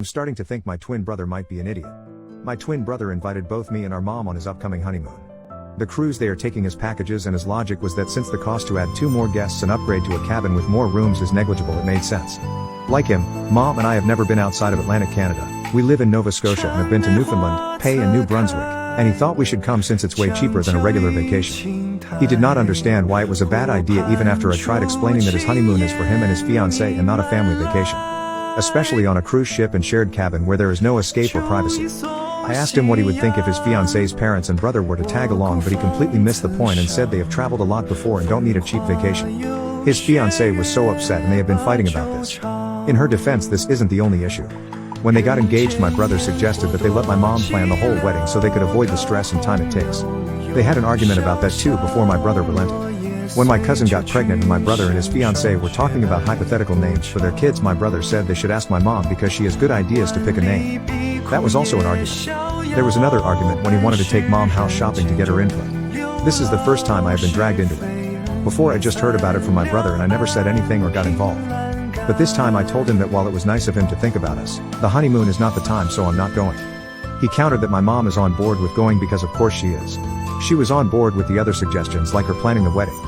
I'm starting to think my twin brother might be an idiot. My twin brother invited both me and our mom on his upcoming honeymoon. The cruise they are taking is packages, and his logic was that since the cost to add 2 more guests and upgrade to a cabin with more rooms is negligible, it made sense. Like him, Mom and I have never been outside of Atlantic Canada. We live in Nova Scotia and have been to Newfoundland, Hay and New Brunswick, and he thought we should come since it's way cheaper than a regular vacation. He did not understand why it was a bad idea even after I tried explaining that his honeymoon is for him and his fiancée and not a family vacation. Especially on a cruise ship and shared cabin where there is no escape or privacy. I asked him what he would think if his fiancée's parents and brother were to tag along, but he completely missed the point and said they have traveled a lot before and don't need a cheap vacation. His fiancée was so upset and they have been fighting about this. In her defense, this isn't the only issue. When they got engaged, my brother suggested that they let my mom plan the whole wedding so they could avoid the stress and time it takes. They had an argument about that too before my brother relented. When my cousin got pregnant and my brother and his fiancée were talking about hypothetical names for their kids, my brother said they should ask my mom because she has good ideas to pick a name. That was also an argument. There was another argument when he wanted to take mom house shopping to get her input. This is the first time I have been dragged into it. Before I just heard about it from my brother and I never said anything or got involved. But this time I told him that while it was nice of him to think about us, the honeymoon is not the time, so I'm not going. He countered that my mom is on board with going because of course she is. She was on board with the other suggestions like her planning the wedding.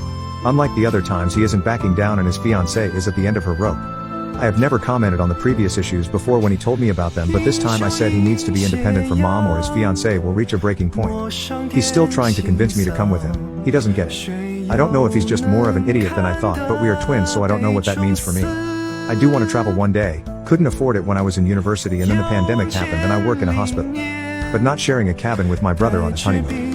Unlike the other times, he isn't backing down and his fiancée is at the end of her rope. I have never commented on the previous issues before when he told me about them, but this time I said he needs to be independent from mom or his fiancée will reach a breaking point. He's still trying to convince me to come with him. He doesn't get it. I don't know if he's just more of an idiot than I thought, but we are twins, so I don't know what that means for me. I do want to travel one day, couldn't afford it when I was in university and then the pandemic happened and I work in a hospital. But not sharing a cabin with my brother on his honeymoon.